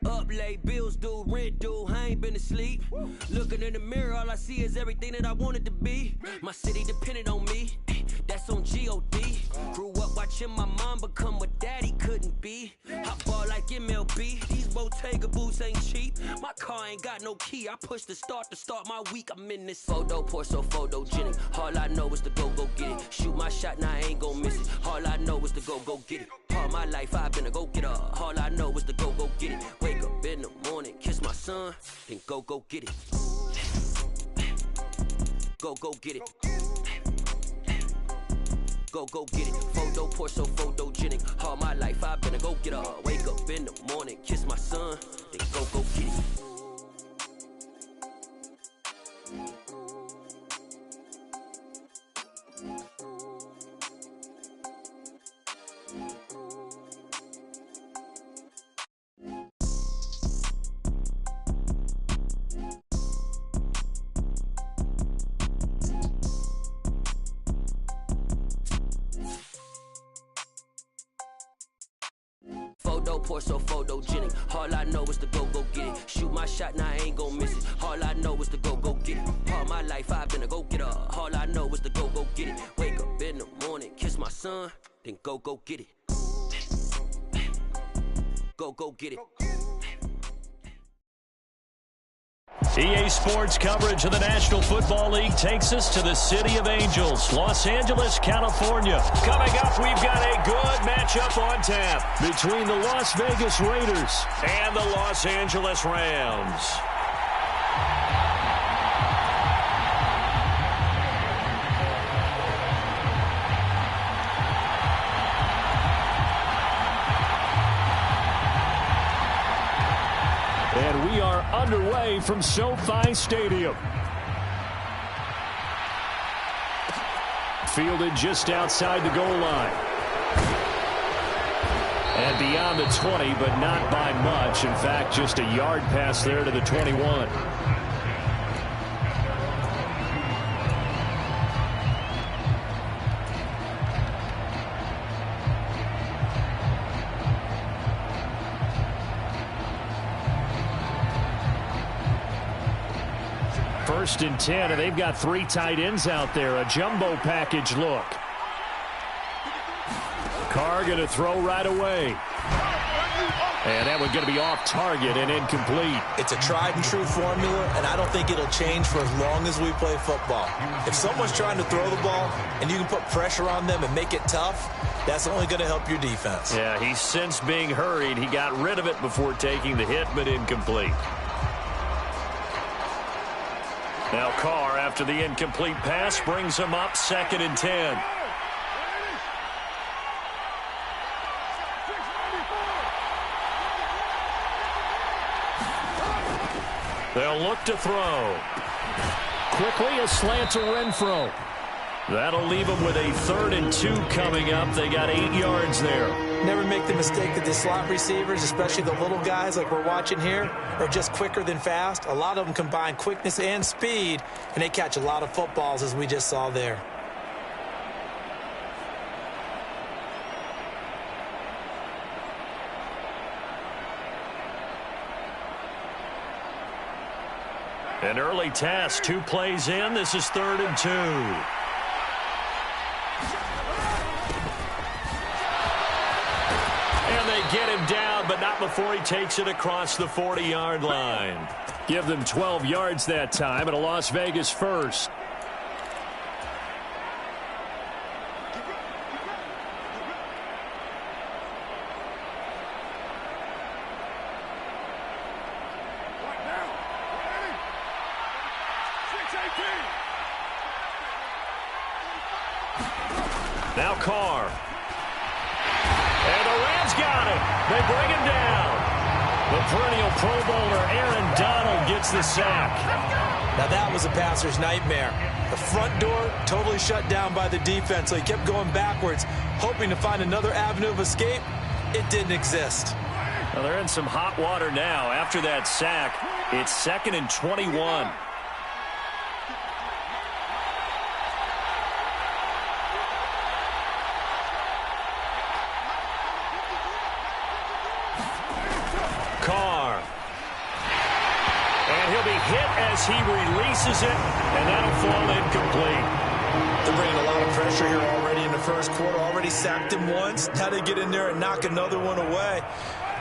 Up late, bills due, rent due, I ain't been asleep. Looking in the mirror, all I see is everything that I wanted to be. My city depended on me, that's on G.O.D. Grew up watching my mom become what daddy couldn't be. I ball like MLB, these Bottega boots ain't cheap. My car ain't got no key, I push the start to start my week. I'm in this photo, pour so photogenic. All I know is to go get it. Shoot my shot, now I ain't gon' miss it. All I know is to go get it. All my life I've been a go-getter. All I know is to go get it. Wake up in the morning, kiss my son, then go get it. Go get it. Go get it. Photo, pour so photogenic. All my life I've been a go-getter. Wake up in the morning, kiss my son, then go get it. Photo, pour so photogenic. All I know is to go get it. Shoot my shot, now I ain't gon' miss it. All I know is to go get it. All my life I've been a go-getter. All I know is to go get it. Wake up in the morning, kiss my son, then go get it. Go get it. EA Sports coverage of the National Football League takes us to the City of Angels, Los Angeles, California. Coming up, we've got a good matchup on tap between the Las Vegas Raiders and the Los Angeles Rams. And we are underway from SoFi Stadium. Fielded just outside the goal line. And beyond the 20, but not by much. In fact, just a yard pass there to the 21. First and 10, and they've got three tight ends out there. A jumbo package look. Carr going to throw right away. And that one's going to be off target and incomplete. It's a tried and true formula, and I don't think it'll change for as long as we play football. If someone's trying to throw the ball and you can put pressure on them and make it tough, that's only going to help your defense. Yeah, he's since being hurried. He got rid of it before taking the hit, but incomplete. Now Carr, after the incomplete pass, brings him up 2nd and 10. They'll look to throw. Quickly, a slant to Renfro. That'll leave them with a 3rd and 2 coming up. They got 8 yards there. Never make the mistake that the slot receivers, especially the little guys like we're watching here, are just quicker than fast. A lot of them combine quickness and speed, and they catch a lot of footballs, as we just saw there. An early task, 2 plays in. This is 3rd and 2. Get him down, but not before he takes it across the 40-yard line. Give them 12 yards that time, and a Las Vegas first. Now Carr. And the Rams got him. They bring him down. The perennial Pro Bowler Aaron Donald gets the sack. Now that was a passer's nightmare. The front door totally shut down by the defense, so he kept going backwards, hoping to find another avenue of escape. It didn't exist. Well, they're in some hot water now. After that sack, it's 2nd and 21. Carr. be hit as he releases it, and that'll fall incomplete. They're bringing a lot of pressure here already in the first quarter. Already sacked him once. Now they get in there and knock another one away.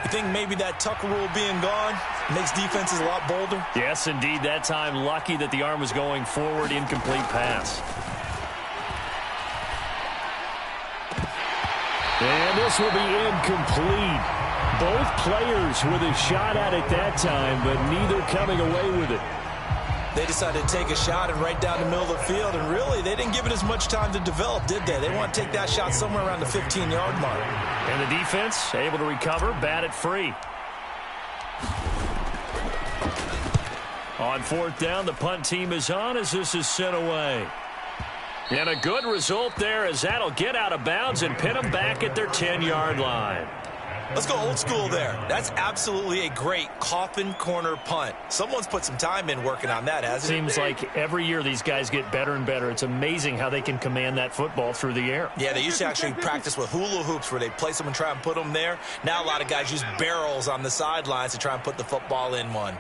You think maybe that Tucker rule being gone makes defenses a lot bolder? Yes, indeed. That time, lucky that the arm was going forward. Incomplete pass. And this will be incomplete. Both players with a shot at it that time, but neither coming away with it. They decided to take a shot and right down the middle of the field, and really, they didn't give it as much time to develop, did they? They want to take that shot somewhere around the 15-yard mark. And the defense able to recover, bat it free. On fourth down, the punt team is on as this is sent away. And a good result there as that'll get out of bounds and pin them back at their 10-yard line. Let's go old school there. That's absolutely a great coffin corner punt. Someone's put some time in working on that, hasn't it? Seems like every year these guys get better and better. It's amazing how they can command that football through the air. Yeah, they used to actually practice with hula hoops where they place them and try and put them there. Now a lot of guys use barrels on the sidelines to try and put the football in one.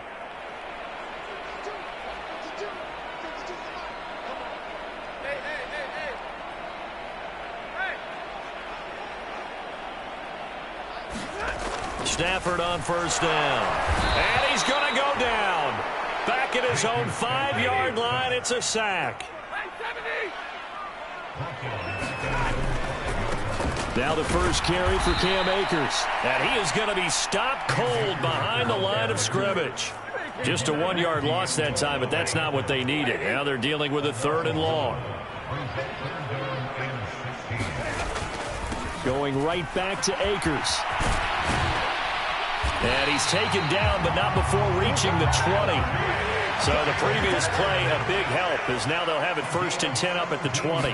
Stafford on first down. And he's going to go down. Back at his own 5-yard line. It's a sack. Now the first carry for Cam Akers. And he is going to be stopped cold behind the line of scrimmage. Just a 1-yard loss that time, but that's not what they needed. Now they're dealing with a 3rd and long. Going right back to Akers. And he's taken down, but not before reaching the 20. So the previous play, a big help, as now they'll have it 1st and 10 up at the 20.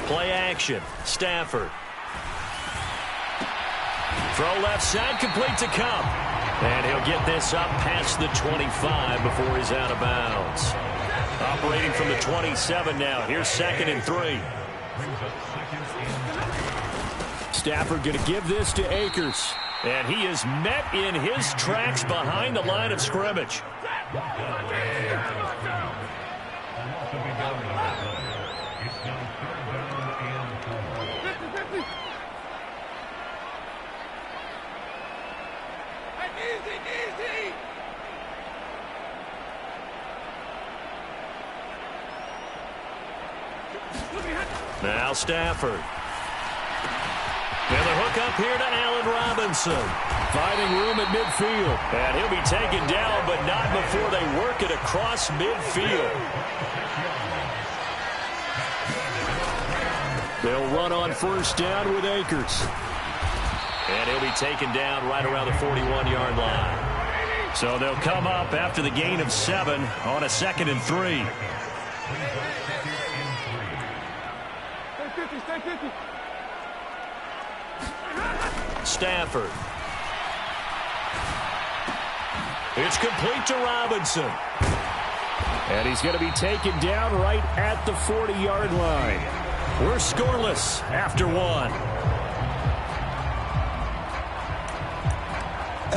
Play action. Stafford. Throw left side, complete to Cup. And he'll get this up past the 25 before he's out of bounds. Operating from the 27 now. Here's 2nd and 3. Stafford going to give this to Akers. And he is met in his tracks behind the line of scrimmage. Now Stafford. And the hook up here to Allen Robinson. Finding room at midfield. And he'll be taken down, but not before they work it across midfield. They'll run on first down with Akers. And he'll be taken down right around the 41-yard line. So they'll come up after the gain of 7 on a 2nd and 3. Stafford. It's complete to Robinson. And he's going to be taken down right at the 40-yard line. We're scoreless after 1.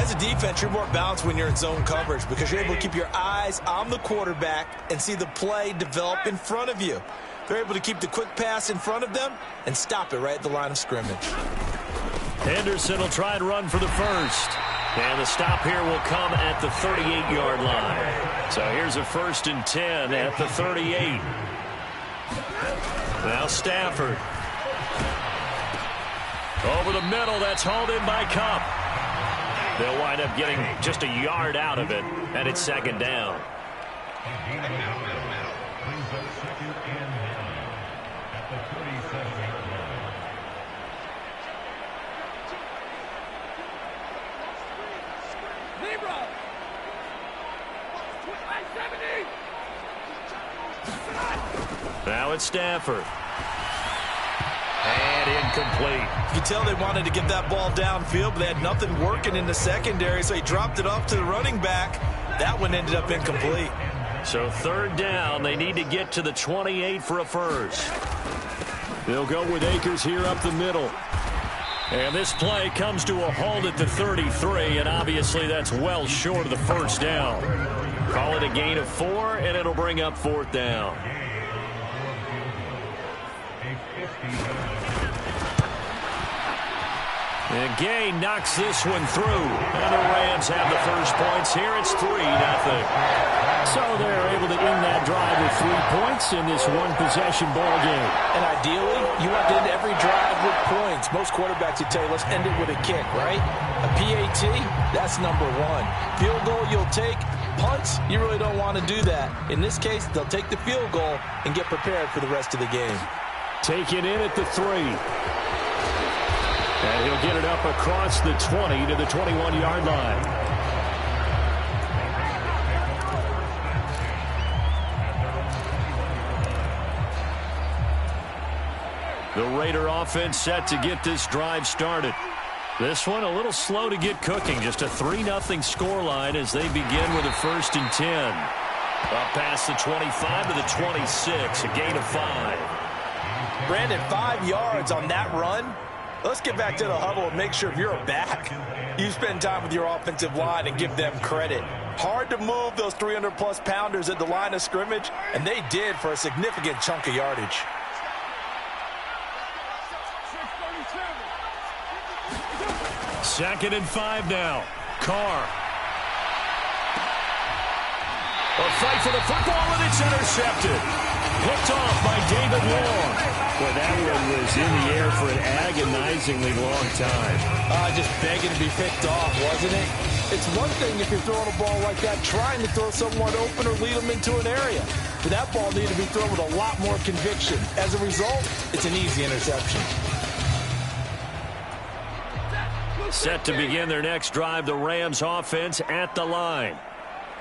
As a defense, you're more balanced when you're in zone coverage because you're able to keep your eyes on the quarterback and see the play develop in front of you. They're able to keep the quick pass in front of them and stop it right at the line of scrimmage. Henderson will try and run for the first. And the stop here will come at the 38-yard line. So here's a 1st and 10 at the 38. Now Stafford. Over the middle, that's hauled in by Cup. They'll wind up getting just a yard out of it, and it's 2nd down. Now it's Stafford. And incomplete. You can tell they wanted to get that ball downfield, but they had nothing working in the secondary, so he dropped it off to the running back. That one ended up incomplete. So 3rd down, they need to get to the 28 for a first. They'll go with Akers here up the middle. And this play comes to a halt at the 33, and obviously that's well short of the 1st down. Call it a gain of 4, and it'll bring up 4th down. And Gay knocks this one through. And the Rams have the first points here. It's 3-0. So they're able to end that drive with 3 points in this one-possession ball game. And ideally, you want to end every drive with points. Most quarterbacks would tell you, let's end it with a kick, right? A PAT, that's number 1. Field goal you'll take. Punts, you really don't want to do that. In this case, they'll take the field goal and get prepared for the rest of the game. Taken in at the 3. And he'll get it up across the 20 to the 21-yard line. The Raider offense set to get this drive started. This one a little slow to get cooking. Just a 3-0 scoreline as they begin with a 1st and 10. Up past the 25 to the 26, a gain of 5. Brandon, 5 yards on that run. Let's get back to the huddle and make sure if you're a back, you spend time with your offensive line and give them credit. Hard to move those 300-plus pounders at the line of scrimmage, and they did for a significant chunk of yardage. 2nd and 5 now. Carr. A fight for the football, and it's intercepted. Picked off by David Long. Well, that one was in the air for an agonizingly long time. Just begging to be picked off, wasn't it? It's one thing if you're throwing a ball like that, trying to throw someone open or lead them into an area. But that ball needed to be thrown with a lot more conviction. As a result, it's an easy interception. Set to begin their next drive, the Rams offense at the line.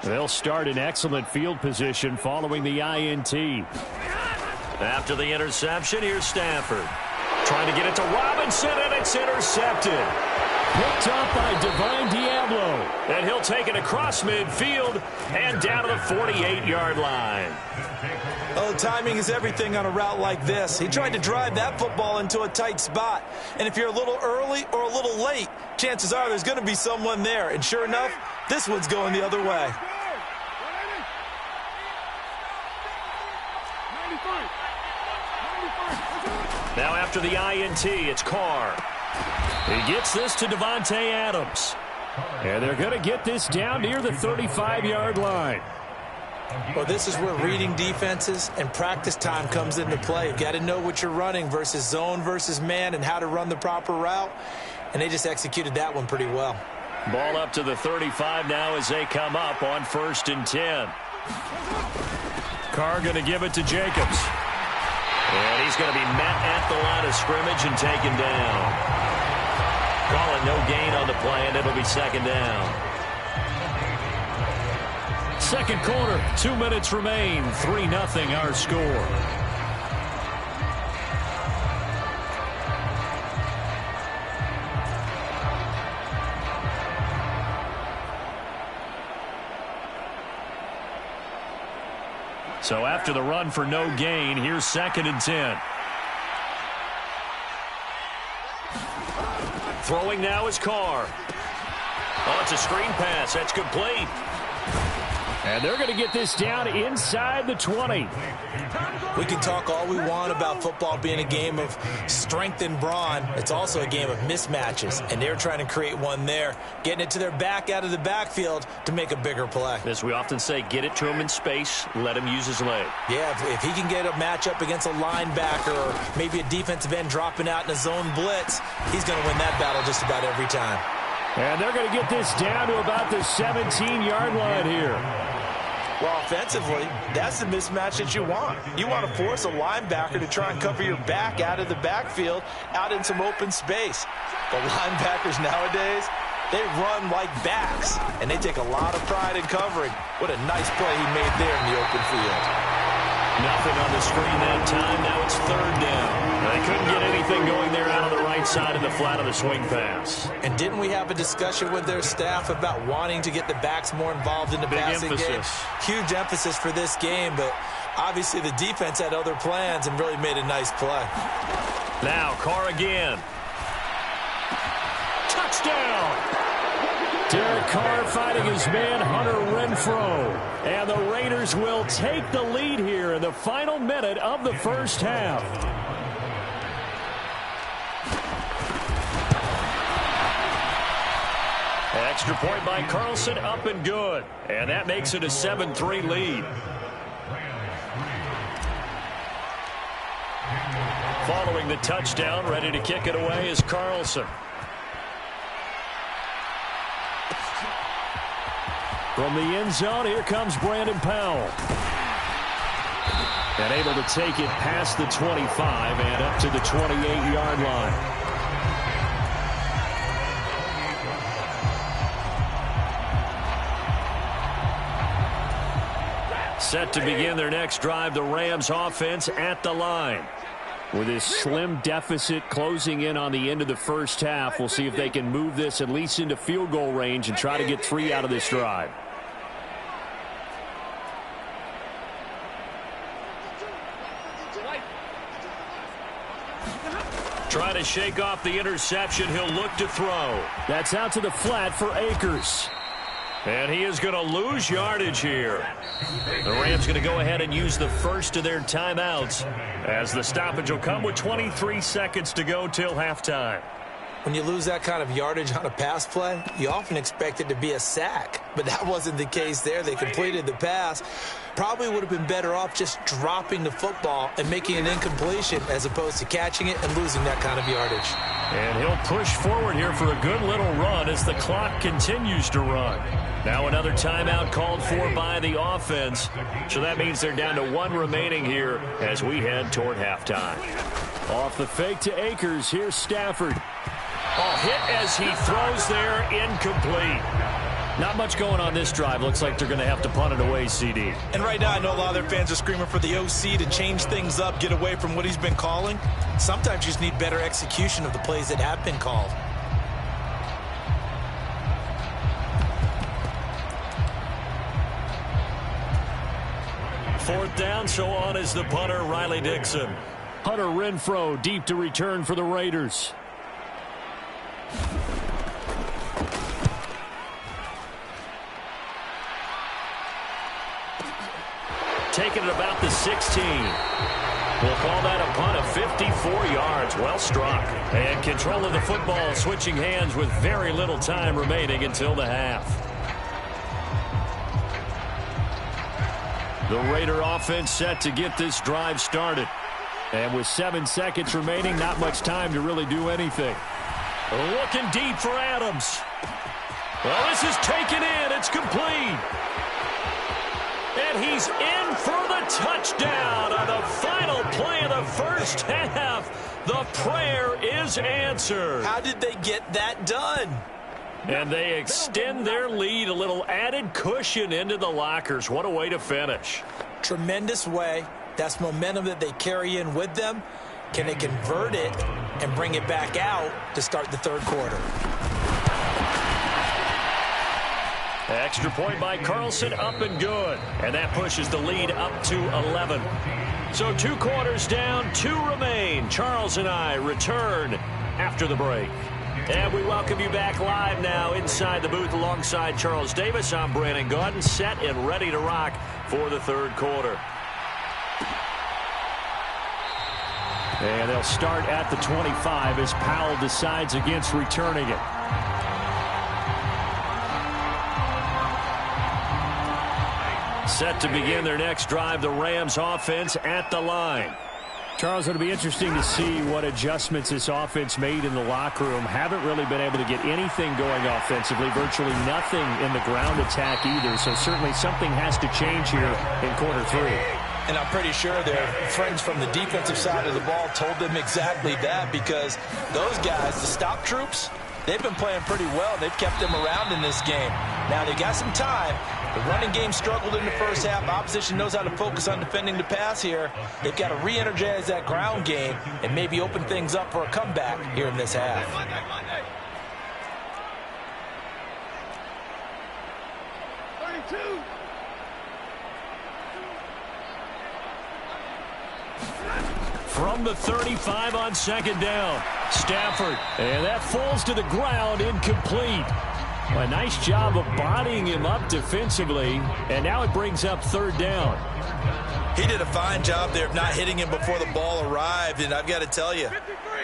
They'll start in excellent field position following the INT. After the interception, here's Stafford. Trying to get it to Robinson, and it's intercepted. Picked up by Divine Diablo. And he'll take it across midfield and down to the 48-yard line. Oh, timing is everything on a route like this. He tried to drive that football into a tight spot. And if you're a little early or a little late, chances are there's going to be someone there. And sure enough, this one's going the other way. Now after the INT, it's Carr. He gets this to Devontae Adams. And they're going to get this down near the 35-yard line. Well, this is where reading defenses and practice time comes into play. You've got to know what you're running versus zone versus man and how to run the proper route. And they just executed that one pretty well. Ball up to the 35 now as they come up on 1st and 10. Carr going to give it to Jacobs. And he's going to be met at the line of scrimmage and taken down. Calling no gain on the play, and it'll be 2nd down. Second quarter, 2 minutes remain. 3-0 our score. So after the run for no gain, here's 2nd and 10. Throwing now is Carr. Oh, it's a screen pass. That's complete. And they're going to get this down inside the 20. We can talk all we want about football being a game of strength and brawn. It's also a game of mismatches, and they're trying to create one there, getting it to their back out of the backfield to make a bigger play. As we often say, get it to him in space, let him use his leg. Yeah, if he can get a matchup against a linebacker or maybe a defensive end dropping out in a zone blitz, he's going to win that battle just about every time. And they're going to get this down to about the 17-yard line here. Well, offensively, that's the mismatch that you want. You want to force a linebacker to try and cover your back out of the backfield, out in some open space. The linebackers nowadays, they run like backs, and they take a lot of pride in covering. What a nice play he made there in the open field. Nothing on the screen that time. Now it's 3rd down. They couldn't get anything going there out on the right side of the flat of the swing pass. And didn't we have a discussion with their staff about wanting to get the backs more involved in the passing game? Huge emphasis for this game, but obviously the defense had other plans and really made a nice play. Now Carr again. Touchdown! Derek Carr fighting his man, Hunter Renfrow. And the Raiders will take the lead here in the final minute of the first half. Extra point by Carlson, up and good. And that makes it a 7-3 lead. Following the touchdown, ready to kick it away is Carlson. From the end zone, here comes Brandon Powell. And able to take it past the 25 and up to the 28-yard line. Set to begin their next drive, the Rams offense at the line. With this slim deficit closing in on the end of the first half, we'll see if they can move this at least into field goal range and try to get 3 out of this drive. Trying to shake off the interception. He'll look to throw. That's out to the flat for Akers. And he is going to lose yardage here. The Rams going to go ahead and use the first of their timeouts as the stoppage will come with 23 seconds to go till halftime. When you lose that kind of yardage on a pass play, you often expect it to be a sack. But that wasn't the case there. They completed the pass. Probably would have been better off just dropping the football and making an incompletion as opposed to catching it and losing that kind of yardage. And he'll push forward here for a good little run as the clock continues to run. Now another timeout called for by the offense. So that means they're down to 1 remaining here as we head toward halftime. Off the fake to Akers. Here's Stafford. Oh, hit as he throws there, incomplete. Not much going on this drive. Looks like they're going to have to punt it away, CD. And right now, I know a lot of their fans are screaming for the OC to change things up, get away from what he's been calling. Sometimes you just need better execution of the plays that have been called. Fourth down, so on is the punter, Riley Dixon. Hunter Renfrow deep to return for the Raiders. Taking it about the 16. We'll call that a punt of 54 yards. Well struck. And control of the football switching hands with very little time remaining until the half. The Raider offense set to get this drive started. And with 7 seconds remaining, not much time to really do anything. Looking deep for Adams. Well, this is taken in. It's complete. And he's in for the touchdown on the final play of the first half. The prayer is answered. How did they get that done? And they extend their lead, a little added cushion into the lockers. What a way to finish. Tremendous way. That's momentum that they carry in with them. Can they convert it and bring it back out to start the third quarter? Extra point by Carlson, up and good. And that pushes the lead up to 11. So 2 quarters down, 2 remain. Charles and I return after the break. And we welcome you back live now inside the booth alongside Charles Davis. I'm Brandon Gaudin, set and ready to rock for the third quarter. And they'll start at the 25 as Powell decides against returning it. Set to begin their next drive, the Rams offense at the line. Charles, it'll be interesting to see what adjustments this offense made in the locker room. Haven't really been able to get anything going offensively, virtually nothing in the ground attack either. So certainly something has to change here in quarter 3. And I'm pretty sure their friends from the defensive side of the ball told them exactly that, because those guys, the stop troops, they've been playing pretty well. They've kept them around in this game. Now, they got some time. The running game struggled in the first half. Opposition knows how to focus on defending the pass here. They've got to re-energize that ground game and maybe open things up for a comeback here in this half. From the 35 on second down, Stafford. And that falls to the ground, incomplete. A nice job of bodying him up defensively, and now it brings up third down. He did a fine job there of not hitting him before the ball arrived, and I've got to tell you,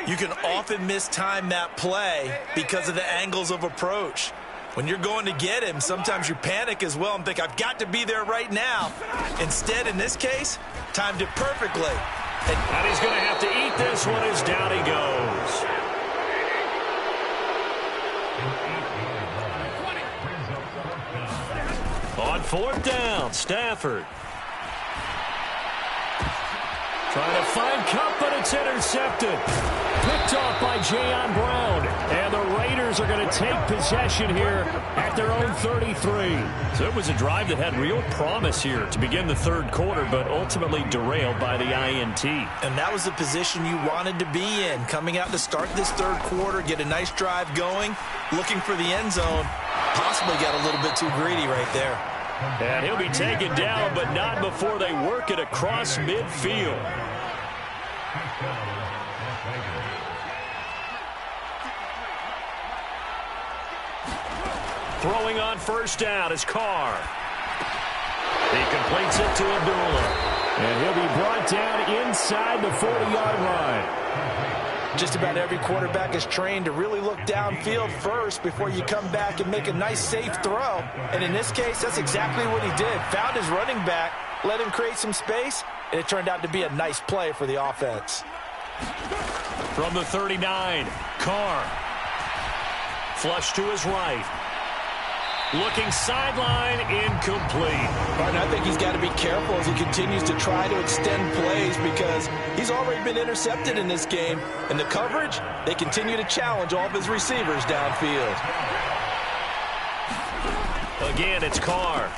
you can often mistime that play because of the angles of approach. When you're going to get him, sometimes you panic as well and think, I've got to be there right now. Instead, in this case, timed it perfectly. And he's going to have to eat this one as down he goes. On fourth down, Stafford. Trying to find Cup, but it's intercepted. Picked off by Jayon Brown. And the Raiders are going to take possession here at their own 33. So it was a drive that had real promise here to begin the third quarter, but ultimately derailed by the INT. And that was the position you wanted to be in. Coming out to start this third quarter, get a nice drive going, looking for the end zone. Possibly got a little bit too greedy right there. And he'll be taken down, but not before they work it across midfield. Throwing on first down is Carr. He completes it to Abdullah. And he'll be brought down inside the 40-yard line. Just about every quarterback is trained to really look downfield first before you come back and make a nice, safe throw. And in this case, that's exactly what he did. Found his running back, let him create some space, and it turned out to be a nice play for the offense. From the 39, Carr. Flush to his right. Looking sideline, incomplete. Martin, I think he's got to be careful as he continues to try to extend plays because he's already been intercepted in this game. And the coverage, they continue to challenge all of his receivers downfield. Again, it's Carr.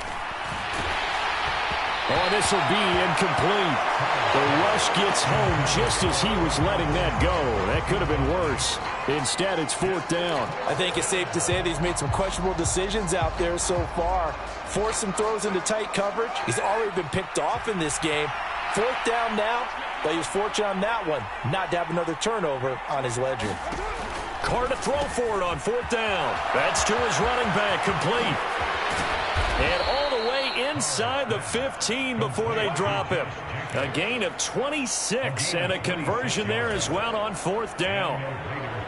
Oh, this will be incomplete. The rush gets home just as he was letting that go. That could have been worse. Instead, it's fourth down. I think it's safe to say that he's made some questionable decisions out there so far. Forced some throws into tight coverage. He's already been picked off in this game. Fourth down now, but he was fortunate on that one not to have another turnover on his ledger. Carr to throw for it on fourth down. That's to his running back, complete. And all the way inside the 15 before they drop him. A gain of 26 and a conversion there as well on fourth down.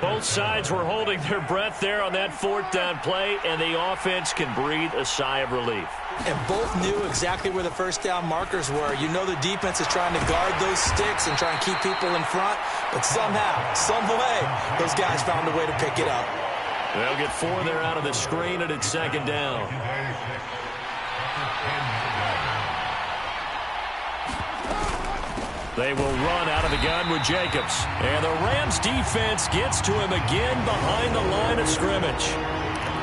Both sides were holding their breath there on that fourth down play, and the offense can breathe a sigh of relief. And both knew exactly where the first down markers were. You know the defense is trying to guard those sticks and try and keep people in front, but somehow, some way, those guys found a way to pick it up. They'll get 4 there out of the screen, and it's second down. They will run out of the gun with Jacobs. And the Rams defense gets to him again behind the line of scrimmage.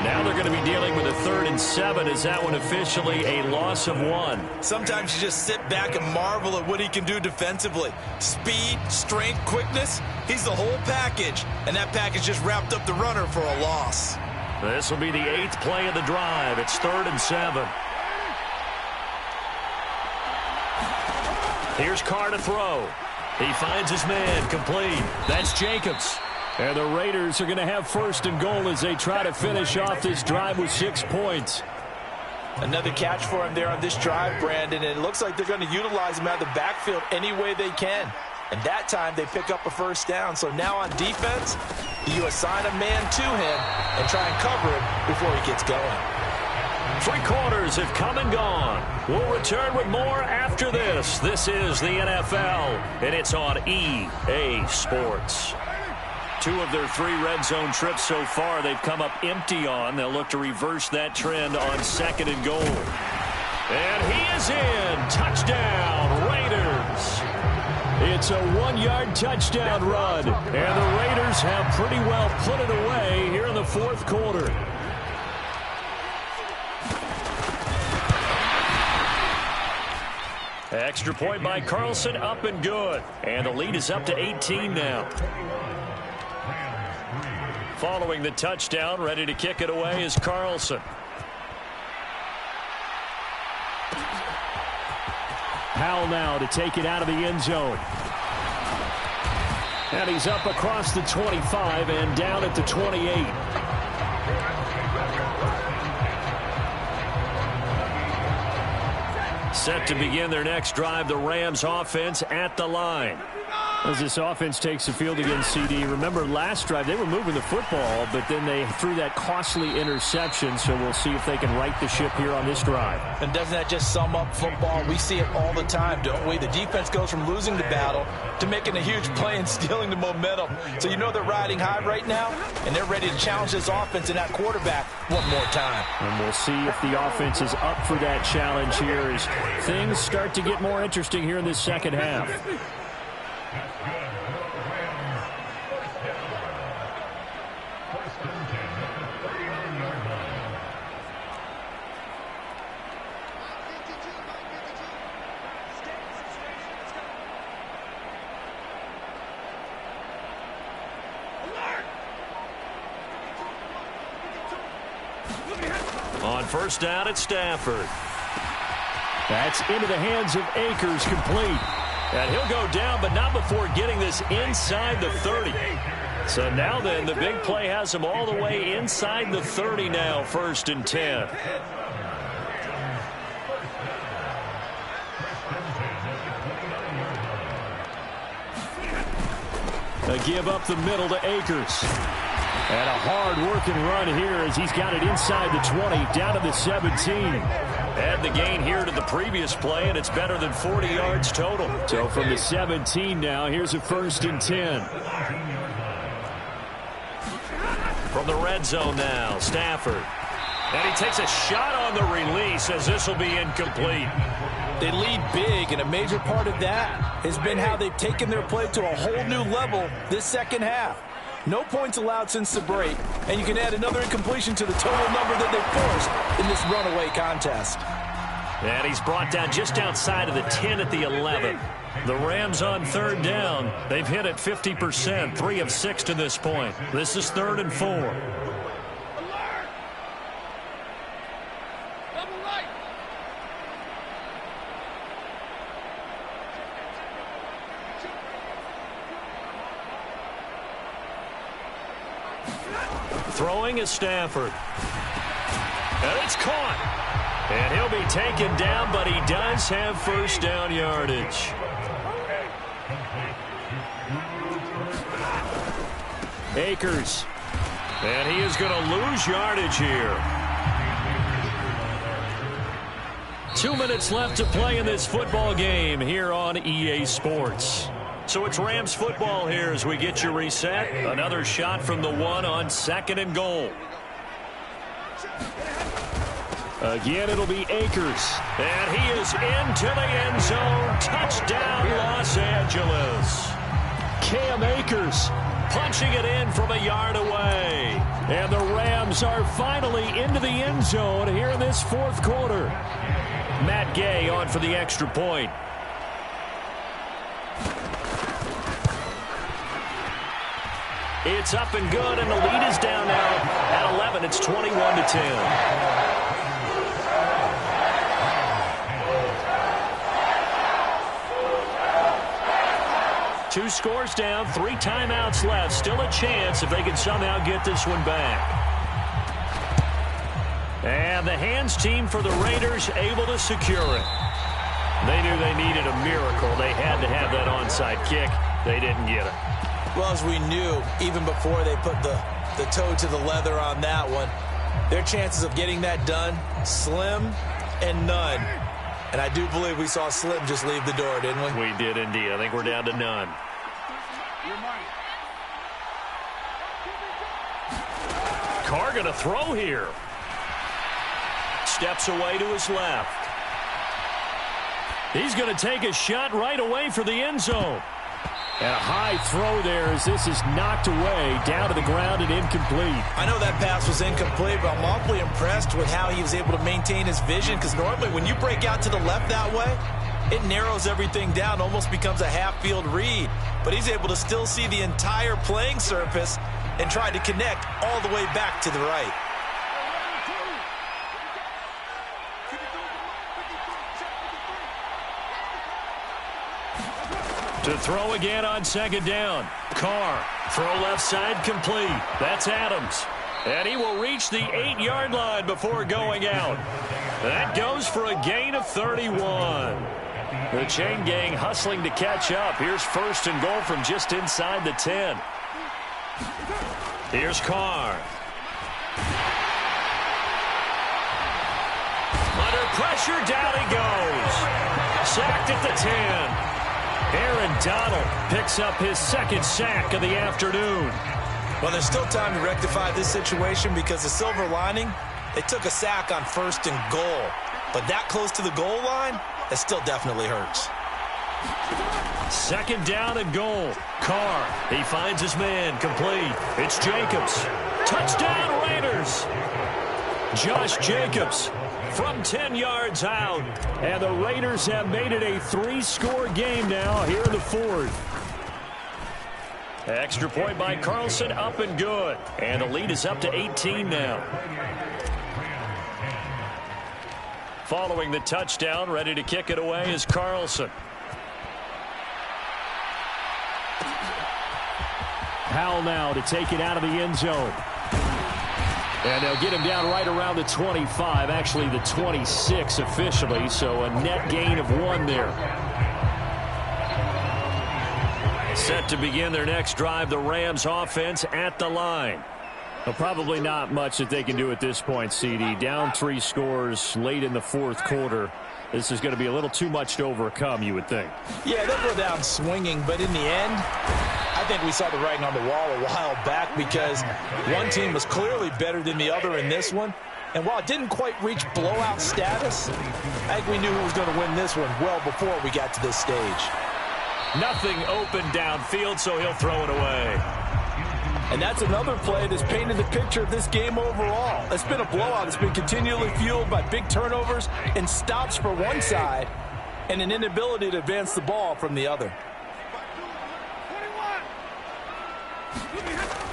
Now they're going to be dealing with a 3rd and 7 as that one officially a loss of 1. Sometimes you just sit back and marvel at what he can do defensively. Speed, strength, quickness, he's the whole package. And that package just wrapped up the runner for a loss. This will be the 8th play of the drive. It's 3rd and 7. Here's Carr to throw. He finds his man, complete. That's Jacobs. And the Raiders are going to have 1st and goal as they try to finish off this drive with 6 points. Another catch for him there on this drive, Brandon, and it looks like they're going to utilize him out of the backfield any way they can. And that time they pick up a first down. So now on defense, you assign a man to him and try and cover him before he gets going. 3 quarters have come and gone. We'll return with more after this. This is the NFL, and it's on EA Sports. 2 of their 3 red zone trips so far they've come up empty on. They'll look to reverse that trend on 2nd and goal. And he is in. Touchdown, Raiders. It's a 1-yard touchdown run. And the Raiders have pretty well put it away here in the 4th quarter. Extra point by Carlson, up and good. And the lead is up to 18 now. Following the touchdown, ready to kick it away is Carlson. Powell now to take it out of the end zone. And he's up across the 25 and down at the 28. Set to begin their next drive, the Rams offense at the line. As this offense takes the field against CD, remember last drive they were moving the football, but then they threw that costly interception, so we'll see if they can right the ship here on this drive. And doesn't that just sum up football? We see it all the time, don't we? The defense goes from losing the battle to making a huge play and stealing the momentum. So you know they're riding high right now, and they're ready to challenge this offense and that quarterback one more time. And we'll see if the offense is up for that challenge here as things start to get more interesting here in this second half. On first down, it's Stafford. That's into the hands of Akers, complete. And he'll go down, but not before getting this inside the 30. So now then, the big play has him all the way inside the 30 now, 1st and 10. A give up the middle to Akers. And a hard-working run here as he's got it inside the 20, down to the 17. Add the gain here to the previous play, and it's better than 40 yards total. So from the 17 now, here's a 1st and 10. From the red zone now, Stafford. And he takes a shot on the release as this will be incomplete. They lead big, and a major part of that has been how they've taken their play to a whole new level this second half. No points allowed since the break, and you can add another incompletion to the total number that they forced in this runaway contest. And he's brought down just outside of the 10 at the 11. The Rams on 3rd down. They've hit it 50%, 3 of 6 to this point. This is 3rd and 4. Throwing is Stafford. And it's caught. And he'll be taken down, but he does have 1st down yardage. Akers. And he is going to lose yardage here. 2 minutes left to play in this football game here on EA Sports. So it's Rams football here as we get you reset. Another shot from the 1 on 2nd and goal. Again, it'll be Akers. And he is into the end zone. Touchdown, Los Angeles. Cam Akers punching it in from a yard away. And the Rams are finally into the end zone here in this 4th quarter. Matt Gay on for the extra point. It's up and good, and the lead is down now at 11. It's 21-10. 2 scores down, 3 timeouts left. Still a chance if they can somehow get this one back. And the hands team for the Raiders able to secure it. They knew they needed a miracle. They had to have that onside kick. They didn't get it. Well, as we knew, even before they put the toe to the leather on that one, their chances of getting that done, slim and none. And I do believe we saw Slim just leave the door, didn't we? We did indeed. I think we're down to none. Carr going to throw here. Steps away to his left. He's going to take a shot right away for the end zone. And a high throw there as this is knocked away, down to the ground and incomplete. I know that pass was incomplete, but I'm awfully impressed with how he was able to maintain his vision, because normally when you break out to the left that way, it narrows everything down, almost becomes a half-field read. But he's able to still see the entire playing surface and try to connect all the way back to the right. To throw again on 2nd down. Carr, throw left side complete. That's Adams. And he will reach the 8-yard line before going out. That goes for a gain of 31. The chain gang hustling to catch up. Here's first and goal from just inside the 10. Here's Carr. Under pressure, down he goes. Sacked at the 10. Aaron Donald picks up his second sack of the afternoon. Well, there's still time to rectify this situation because the silver lining, they took a sack on first and goal. But that close to the goal line, it still definitely hurts. Second down and goal. Carr, he finds his man, complete. It's Jacobs. Touchdown Raiders. Josh Jacobs from 10 yards out. And the Raiders have made it a 3-score game now here in the fourth. Extra point by Carlson, up and good. And the lead is up to 18 now. Following the touchdown, ready to kick it away is Carlson. Powell now to take it out of the end zone. And they'll get him down right around the 25, actually the 26 officially, so a net gain of 1 there. Set to begin their next drive, the Rams offense at the line. Well, probably not much that they can do at this point, CD. Down 3 scores late in the fourth quarter. This is going to be a little too much to overcome, you would think. Yeah, they'll go down swinging, but in the end, I think we saw the writing on the wall a while back because one team was clearly better than the other in this one. And while it didn't quite reach blowout status, I think we knew who was going to win this one well before we got to this stage. Nothing open downfield, so he'll throw it away. And that's another play that's painted the picture of this game overall. It's been a blowout. It's been continually fueled by big turnovers and stops for one side and an inability to advance the ball from the other.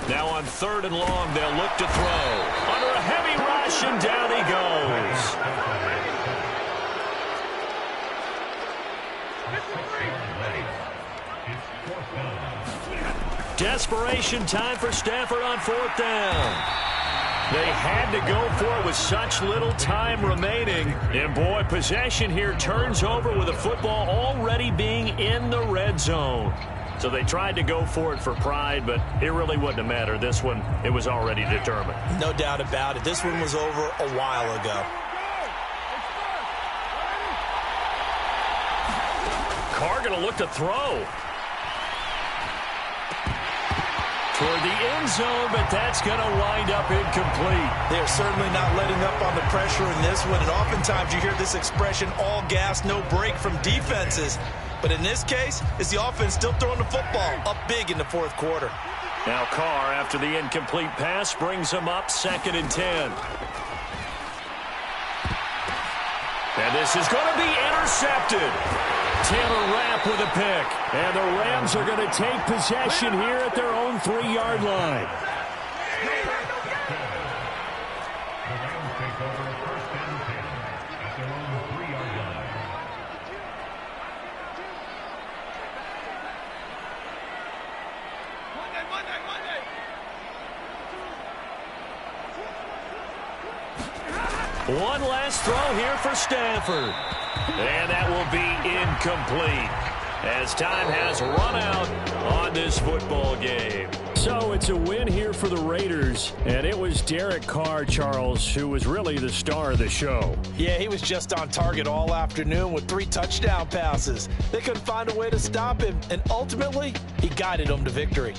Now on 3rd and long, they'll look to throw. Under a heavy rush, and down he goes. Desperation time for Stafford on 4th down. They had to go for it with such little time remaining. And, boy, possession here turns over with the football already being in the red zone. So they tried to go for it for pride, but it really wouldn't have mattered. This one, it was already determined. No doubt about it. This one was over a while ago. Carr going to look to throw. Toward the end zone, but that's going to wind up incomplete. They're certainly not letting up on the pressure in this one, and oftentimes you hear this expression, all gas, no break from defenses. But in this case, it's the offense still throwing the football up big in the fourth quarter. Now Carr, after the incomplete pass, brings him up 2nd and 10. And this is going to be intercepted. Taylor Rapp with a pick. And the Rams are going to take possession here at their own 3-yard line. One last throw here for Stafford. And that will be incomplete as time has run out on this football game. So it's a win here for the Raiders, and it was Derek Carr, Charles, who was really the star of the show. Yeah, he was just on target all afternoon with 3 touchdown passes. They couldn't find a way to stop him, and ultimately, he guided them to victory.